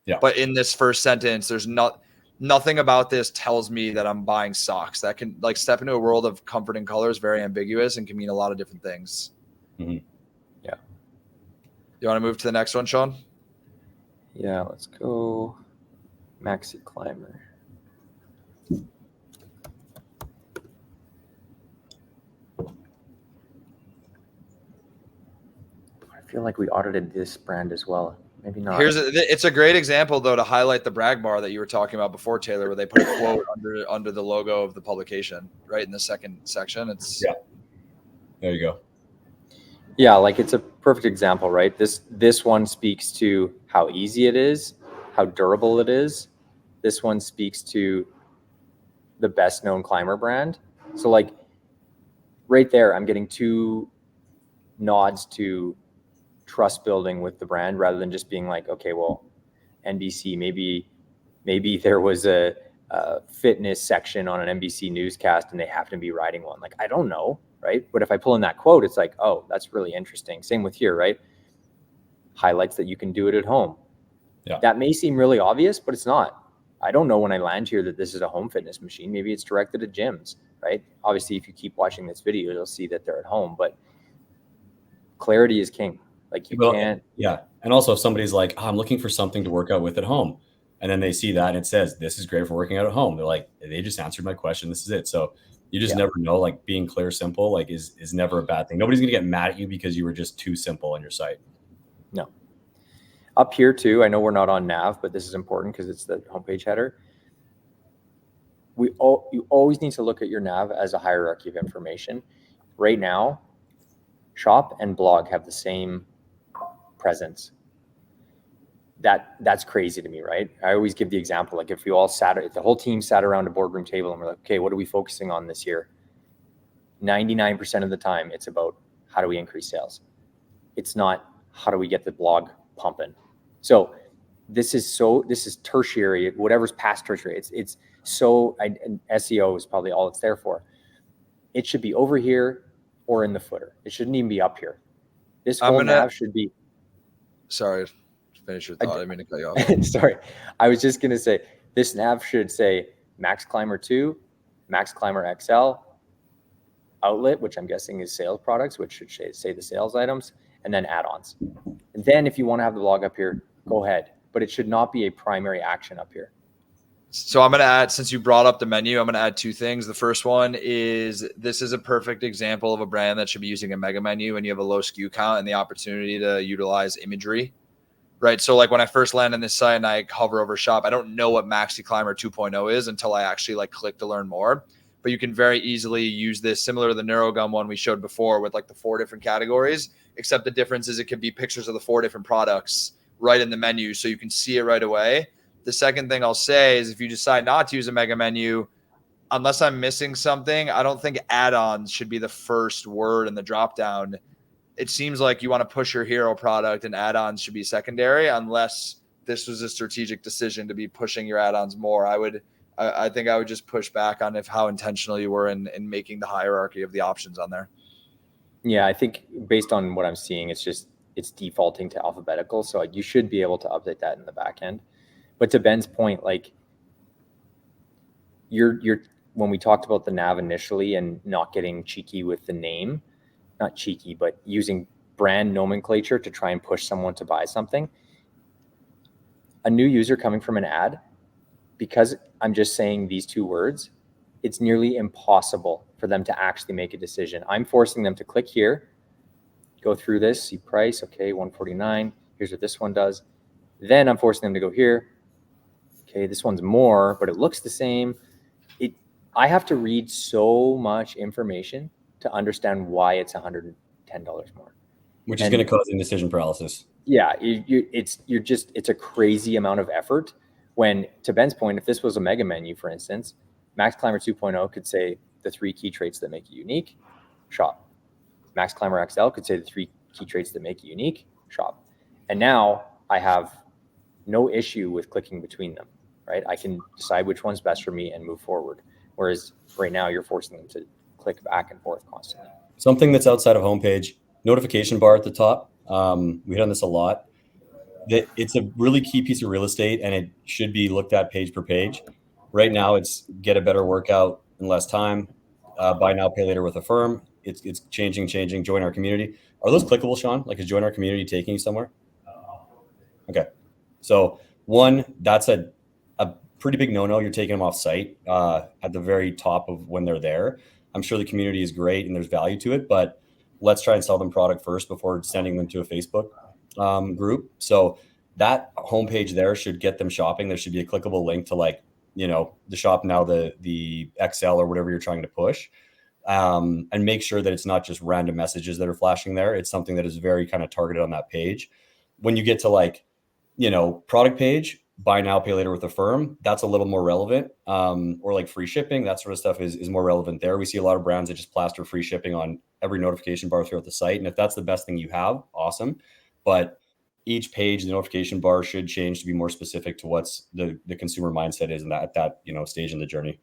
Yeah. But in this first sentence, there's nothing about this tells me that I'm buying socks. That can like step into a world of comfort and color is very ambiguous and can mean a lot of different things. Yeah. You want to move to the next one, Sean? Yeah, let's go Maxi Climber. I feel like we audited this brand as well. Maybe not. It's a great example though to highlight the brag bar that you were talking about before, Taylor, where they put a quote under the logo of the publication, right in the second section. There you go. Yeah, like it's a perfect example, right? This one speaks to how easy it is, how durable it is. This one speaks to the best known climber brand. So like right there, I'm getting two nods to trust building with the brand rather than just being like, okay, well, NBC, maybe there was a fitness section on an NBC newscast and they happen to be riding one. Like, I don't know, right? But if I pull in that quote, it's like, oh, that's really interesting. Same with here, right? Highlights that you can do it at home. Yeah. That may seem really obvious, but it's not. I don't know when I land here that this is a home fitness machine. Maybe it's directed at gyms, right? Obviously, if you keep watching this video, you'll see that they're at home, but clarity is king. Like you can't. Yeah. And also if somebody's like, I'm looking for something to work out with at home, and then they see that and it says, this is great for working out at home. They're like, they just answered my question. This is it. So you just never know, like being clear, simple, like is never a bad thing. Nobody's going to get mad at you because you were just too simple on your site. No. Up here too, I know we're not on nav, but this is important because it's the homepage header. You always need to look at your nav as a hierarchy of information. Right now, shop and blog have the same presence. That's crazy to me, right? I always give the example, like if the whole team sat around a boardroom table and we're like, okay, what are we focusing on this year? 99% of the time, it's about how do we increase sales? It's not how do we get the blog pumping? So this is tertiary, whatever's past tertiary. It's so SEO is probably all it's there for. It should be over here or in the footer. It shouldn't even be up here. This whole nav should be. Sorry, finish your thought. I didn't mean to cut you off. Sorry, I was just gonna say this nav should say Max Climber 2, Max Climber XL, outlet, which I'm guessing is sales products, which should say the sales items, and then add-ons. And then if you want to have the blog up here, go ahead. But it should not be a primary action up here. So I'm going to add, since you brought up the menu, I'm going to add two things. The first one is this is a perfect example of a brand that should be using a mega menu and you have a low SKU count and the opportunity to utilize imagery, right? So like when I first land on this site and I hover over shop, I don't know what Maxi Climber 2.0 is until I actually like click to learn more. But you can very easily use this similar to the NeuroGum one we showed before with like the 4 different categories, except the difference is it could be pictures of the 4 different products right in the menu so you can see it right away. The second thing I'll say is if you decide not to use a mega menu, unless I'm missing something, I don't think add-ons should be the first word in the dropdown. It seems like you want to push your hero product and add-ons should be secondary unless this was a strategic decision to be pushing your add-ons more. I think I would just push back on how intentional you were in making the hierarchy of the options on there. Yeah, I think based on what I'm seeing, it's defaulting to alphabetical. So you should be able to update that in the back end. But to Ben's point, like you're when we talked about the nav initially and not getting cheeky with the name, not cheeky, but using brand nomenclature to try and push someone to buy something. A new user coming from an ad, because I'm just saying these 2 words, it's nearly impossible for them to actually make a decision. I'm forcing them to click here, go through this, see price, okay, $149. Here's what this one does. Then I'm forcing them to go here. Okay, this one's more, but it looks the same. I have to read so much information to understand why it's $110 more. Which is going to cause indecision paralysis. Yeah, it's a crazy amount of effort. When, to Ben's point, if this was a mega menu, for instance, Max Climber 2.0 could say the 3 key traits that make you unique, shop. Max Climber XL could say the 3 key traits that make you unique, shop. And now I have no issue with clicking between them, right? I can decide which one's best for me and move forward. Whereas right now you're forcing them to click back and forth constantly. Something that's outside of homepage, notification bar at the top. We hit on this a lot. It's a really key piece of real estate and it should be looked at page per page. Right now it's get a better workout in less time, buy now, pay later with a firm. It's changing, join our community. Are those clickable, Sean? Like is join our community taking you somewhere? Okay. So one, that's a pretty big no-no. You're taking them off site at the very top of when they're there. I'm sure the community is great and there's value to it, but let's try and sell them product first before sending them to a Facebook group. So that homepage there should get them shopping. There should be a clickable link to like, the shop now, the XL or whatever you're trying to push. And make sure that it's not just random messages that are flashing there. It's something that is very kind of targeted on that page. When you get to like, product page, buy now, pay later with a firm, that's a little more relevant. Or like free shipping, that sort of stuff is more relevant there. We see a lot of brands that just plaster free shipping on every notification bar throughout the site. And if that's the best thing you have, awesome. But each page, the notification bar should change to be more specific to what's the consumer mindset is at that stage in the journey.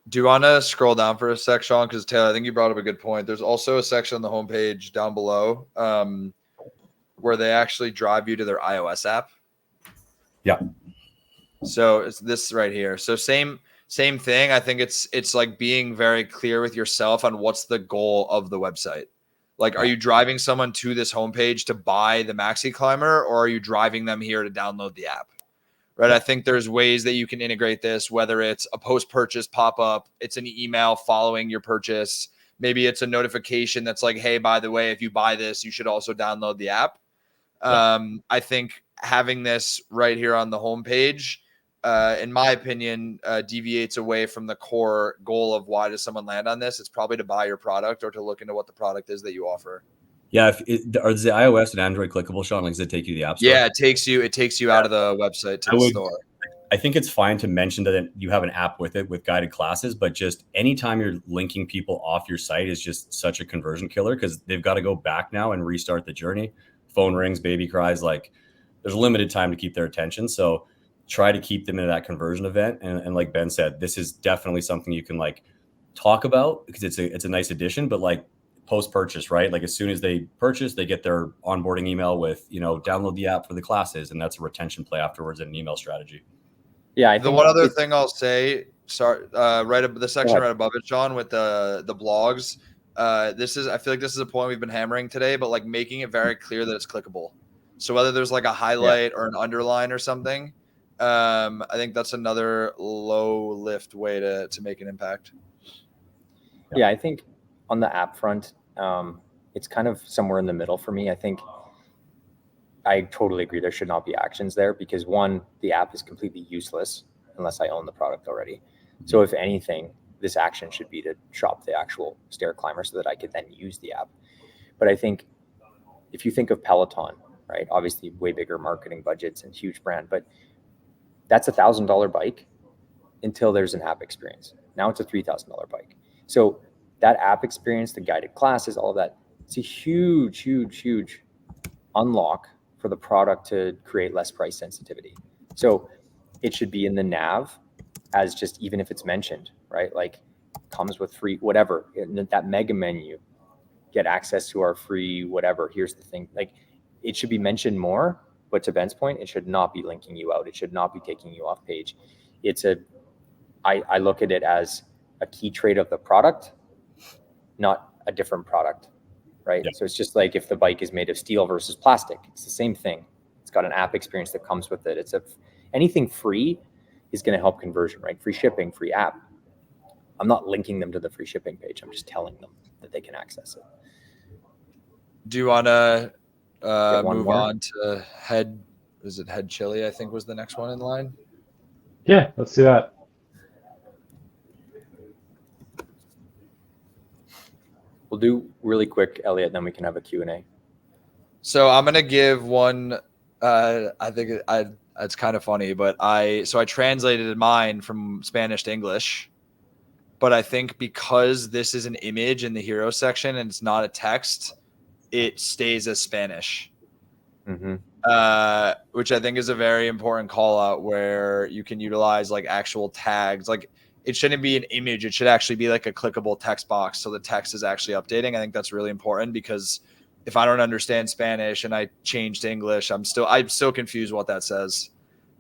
Do you want to scroll down for a sec, Sean? Because Taylor, I think you brought up a good point. There's also a section on the homepage down below where they actually drive you to their iOS app. Yeah. So it's this right here. So same thing. I think it's like being very clear with yourself on what's the goal of the website. Like, are you driving someone to this homepage to buy the Maxi Climber, or are you driving them here to download the app? Right. I think there's ways that you can integrate this, whether it's a post-purchase pop-up, it's an email following your purchase. Maybe it's a notification that's like, hey, by the way, if you buy this, you should also download the app. I think having this right here on the homepage, in my opinion, deviates away from the core goal of why does someone land on this? It's probably to buy your product or to look into what the product is that you offer. Yeah. Are the iOS and Android clickable, Sean? Like, does it take you to the App Store? Yeah, it takes you out of the website to the store. I think it's fine to mention that you have an app with it with guided classes, but just anytime you're linking people off your site is just such a conversion killer because they've got to go back now and restart the journey. phone rings, baby cries, like there's a limited time to keep their attention. So try to keep them into that conversion event. And like Ben said, this is definitely something you can like talk about because it's a nice addition, but like post-purchase, right? Like as soon as they purchase, they get their onboarding email with, download the app for the classes. And that's a retention play afterwards and an email strategy. Yeah. I The think one other thing I'll say, sorry, right up the section ahead. right above it, Sean, with the blogs. I feel like this is a point we've been hammering today, but like making it very clear that it's clickable. So whether there's like a highlight or an underline or something, I think that's another low lift way to make an impact. Yeah, I think on the app front, it's kind of somewhere in the middle for me. I think I totally agree there should not be actions there because one, the app is completely useless unless I own the product already. So if anything, this action should be to shop the actual stair climber so that I could then use the app. But I think if you think of Peloton, right, obviously way bigger marketing budgets and huge brand, but that's $1,000 bike until there's an app experience. Now it's a $3,000 bike. So that app experience, the guided classes, all of that, it's a huge, huge, huge unlock for the product to create less price sensitivity. So it should be in the nav as just, even if it's mentioned, right? Like comes with free, whatever, in that mega menu, get access to our free, whatever. Here's the thing. Like it should be mentioned more, but to Ben's point, it should not be linking you out. It should not be taking you off page. I look at it as a key trait of the product, not a different product, right? Yeah. So it's just like if the bike is made of steel versus plastic, it's the same thing. It's got an app experience that comes with it. Anything free is going to help conversion, right? Free shipping, free app. I'm not linking them to the free shipping page. I'm just telling them that they can access it. Do you want to move more? on to head chili? I think was the next one in line. Yeah, let's do that. We'll do really quick, Elliot, then we can have a Q&A. So I'm going to give one, I think it's kind of funny, but I translated mine from Spanish to English, but I think because this is an image in the hero section and it's not a text, it stays as Spanish, which I think is a very important call out where you can utilize like actual tags. Like it shouldn't be an image. It should actually be like a clickable text box. So the text is actually updating. I think that's really important because if I don't understand Spanish and I change to English, I'm still confused what that says.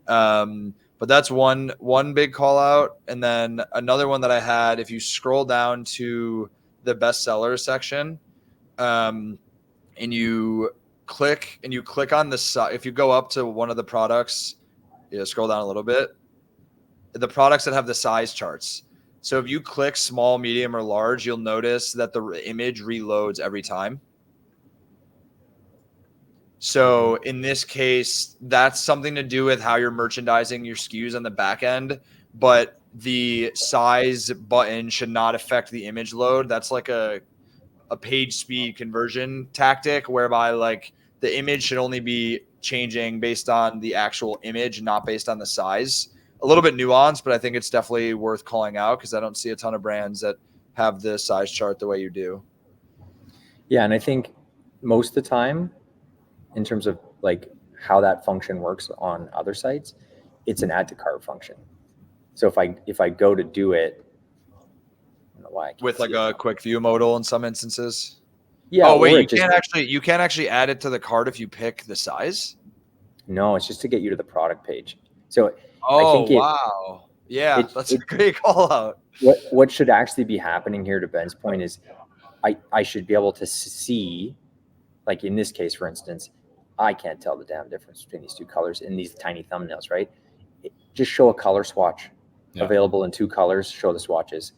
But that's one big call out. And then another one that I had, if you scroll down to the bestseller section, and you click on the side, if you go up to one of the products, scroll down a little bit, the products that have the size charts. So if you click small, medium, or large, you'll notice that the image reloads every time. So in this case, that's something to do with how you're merchandising your SKUs on the back end, but the size button should not affect the image load. That's like a page speed conversion tactic whereby like the image should only be changing based on the actual image, not based on the size. A little bit nuanced, but I think it's definitely worth calling out because I don't see a ton of brands that have the size chart the way you do. Yeah, and I think most of the time, in terms of like how that function works on other sites, it's an add to cart function. So if I go to do it, I don't know why I can't with like see a quick view modal in some instances. Yeah. Oh wait, you can't actually add it to the cart if you pick the size. No, it's just to get you to the product page. So I think wow. Yeah, that's a great call out. What should actually be happening here, to Ben's point, is I should be able to see, like in this case, for instance, I can't tell the damn difference between these two colors in these tiny thumbnails, right? Just show a color swatch available in two colors, show the swatches.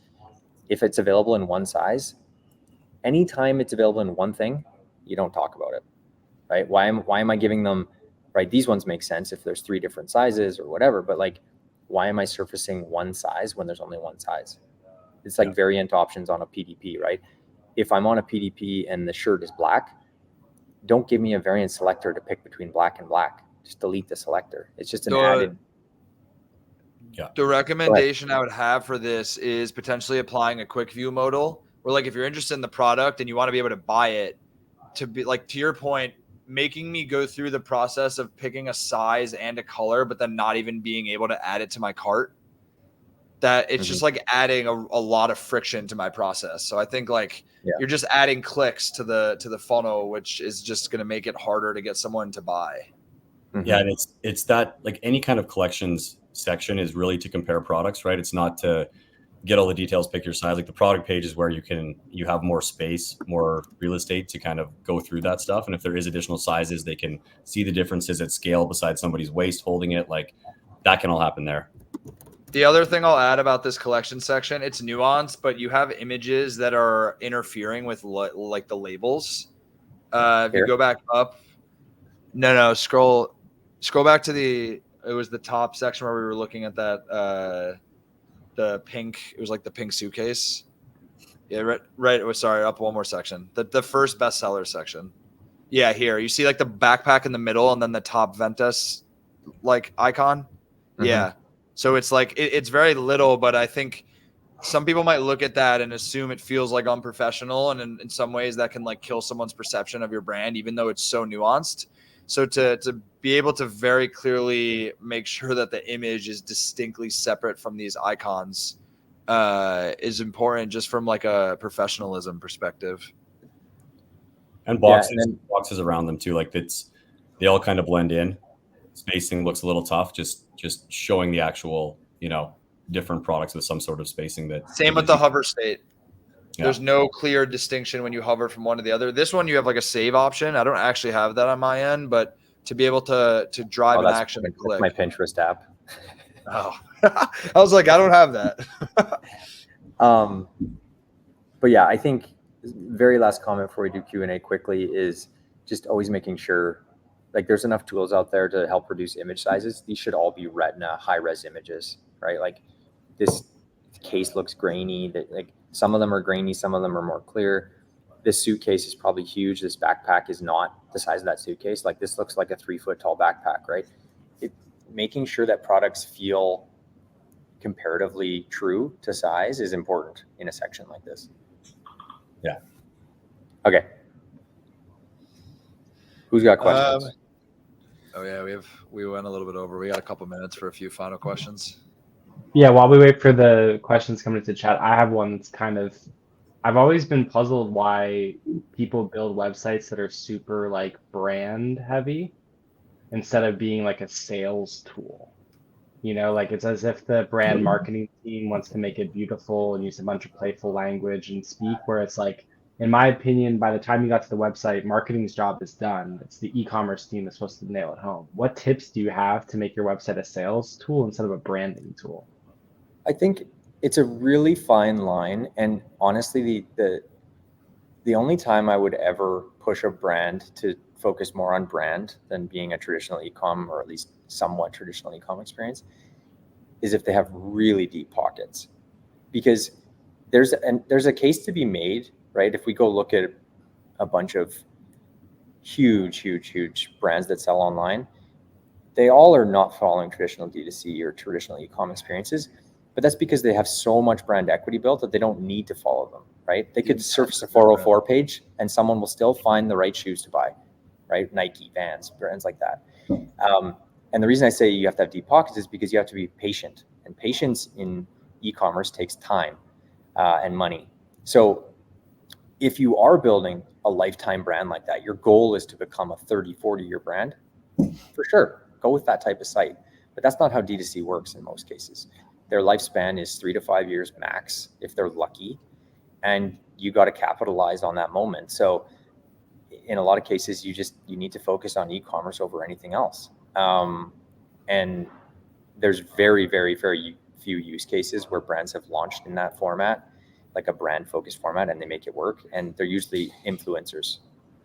If it's available in one size, anytime it's available in one thing, you don't talk about it, right? Why am I giving them, right? These ones make sense if there's 3 different sizes or whatever, but like, why am I surfacing one size when there's only one size? It's like variant options on a PDP, right? If I'm on a PDP and the shirt is black, don't give me a variant selector to pick between black and black. Just delete the selector. It's just an added. Yeah. The recommendation I would have for this is potentially applying a quick view modal, where like if you're interested in the product and you want to be able to buy it, to be like, to your point, making me go through the process of picking a size and a color, but then not even being able to add it to my cart. That it's just like adding a lot of friction to my process. So I think like you're just adding clicks to the funnel, which is just going to make it harder to get someone to buy. Yeah, and it's that like any kind of collections section is really to compare products, right? It's not to get all the details, pick your size. Like the product page is where you have more space, more real estate to kind of go through that stuff. And if there is additional sizes, they can see the differences at scale beside somebody's waist holding it. Like that can all happen there. The other thing I'll add about this collection section, it's nuanced, but you have images that are interfering with like the labels. If you go back up, scroll back to it was the top section where we were looking at that, the pink, it was like the pink suitcase. Yeah, right. Oh, sorry, up one more section. The first bestseller section. Yeah, here. You see like the backpack in the middle and then the top Ventus like icon. Yeah. So it's like it's very little, but I think some people might look at that and assume it feels like unprofessional, and in some ways that can like kill someone's perception of your brand, even though it's so nuanced. So to be able to very clearly make sure that the image is distinctly separate from these icons is important, just from like a professionalism perspective. And boxes around them too, like they all kind of blend in. Spacing looks a little tough, just showing the actual, different products with some sort of spacing. Same with the hover state. Yeah. There's no clear distinction when you hover from one to the other. This one, you have like a save option. I don't actually have that on my end, but to be able to drive an action and click. My Pinterest app. Oh, I was like, I don't have that. But yeah, I think very last comment before we do Q&A quickly is just always making sure, like, there's enough tools out there to help reduce image sizes. These should all be Retina high-res images, right? Like this case looks grainy. Like some of them are grainy, some of them are more clear. This suitcase is probably huge. This backpack is not the size of that suitcase. Like this looks like a 3-foot tall backpack, right? Making sure that products feel comparatively true to size is important in a section like this. Yeah. Okay. Who's got questions? We went a little bit over. We got a couple minutes for a few final questions. Yeah, while we wait for the questions coming into chat, I have one that's I've always been puzzled why people build websites that are super like brand heavy instead of being like a sales tool. Like it's as if the brand marketing team wants to make it beautiful and use a bunch of playful language and speak, where it's like, in my opinion, by the time you got to the website, marketing's job is done. It's the e-commerce team that's supposed to nail it home. What tips do you have to make your website a sales tool instead of a branding tool? I think it's a really fine line. And honestly, the only time I would ever push a brand to focus more on brand than being a traditional e-com, or at least somewhat traditional e-com experience, is if they have really deep pockets. Because there's a case to be made, right? If we go look at a bunch of huge brands that sell online, they all are not following traditional D2C or traditional e-com experiences, but that's because they have so much brand equity built that they don't need to follow them, right? They could surface a 404 page and someone will still find the right shoes to buy, right? Nike, Vans, brands like that. And the reason I say you have to have deep pockets is because you have to be patient, and patience in e-commerce takes time and money. So if you are building a lifetime brand like that, your goal is to become a 30, 40-year brand, for sure, go with that type of site. But that's not how D2C works in most cases. Their lifespan is 3 to 5 years max, if they're lucky, and you got to capitalize on that moment. So in a lot of cases, you need to focus on e-commerce over anything else. And there's very, very, very few use cases where brands have launched in that format, like a brand focused format, and they make it work. And they're usually influencers.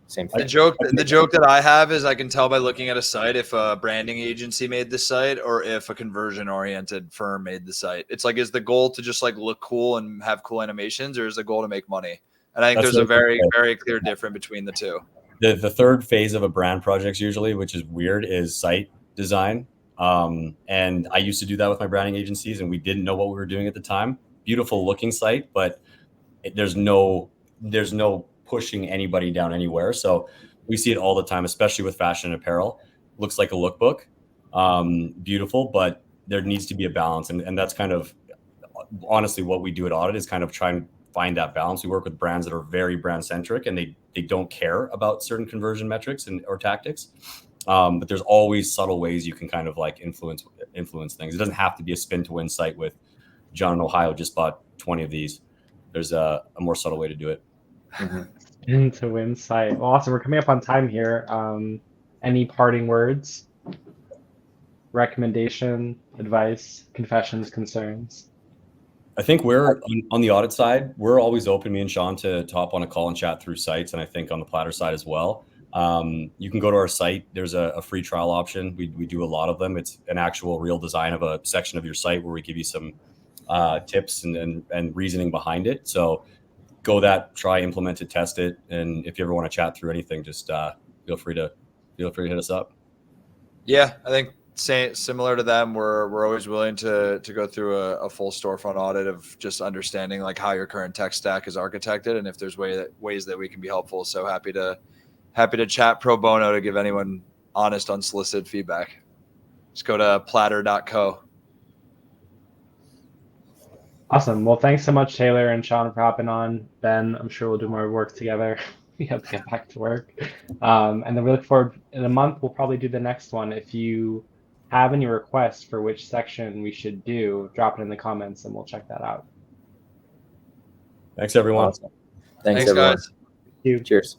Same thing. The joke that I have is I can tell by looking at a site if a branding agency made the site or if a conversion oriented firm made the site. It's like, is the goal to just like look cool and have cool animations, or is the goal to make money? And I think there's a very, very clear difference between the two. The third phase of a brand project usually, which is weird, is site design. And I used to do that with my branding agencies, and we didn't know what we were doing at the time. Beautiful looking site, but there's no pushing anybody down anywhere. So We see it all the time, especially with fashion and apparel. Looks like a lookbook, beautiful, but there needs to be a balance. And that's kind of honestly what we do at Oddit is kind of try and find that balance. We work with brands that are very brand centric and they don't care about certain conversion metrics or tactics. But there's always subtle ways you can kind of like influence things. It doesn't have to be a spin to win site with John in Ohio just bought 20 of these. There's a more subtle way to do it. Spin to win site. Well, awesome. We're coming up on time here. Any parting words? Recommendation, advice, confessions, concerns? I think we're on the Oddit side, we're always open, me and Shaun, to hop on a call and chat through sites. And I think on the Platter side as well. You can go to our site. There's a free trial option. We do a lot of them. It's an actual real design of a section of your site where we give you some tips and reasoning behind it. So go that, try, implement it, test it. And if you ever want to chat through anything, just feel free to hit us up. Yeah, I think similar to them, we're always willing to go through a full storefront audit of just understanding like how your current tech stack is architected and if there's ways that we can be helpful. So happy to chat pro bono to give anyone honest, unsolicited feedback. Just go to platter.co. Awesome. Well, thanks so much, Taylor and Shaun, for hopping on. Ben, I'm sure we'll do more work together. We have to get back to work. And then we look forward, in a month, we'll probably do the next one. If you have any requests for which section we should do, drop it in the comments and we'll check that out. Thanks, everyone. Awesome. Thanks, Thanks everyone. guys. Thank you. Cheers.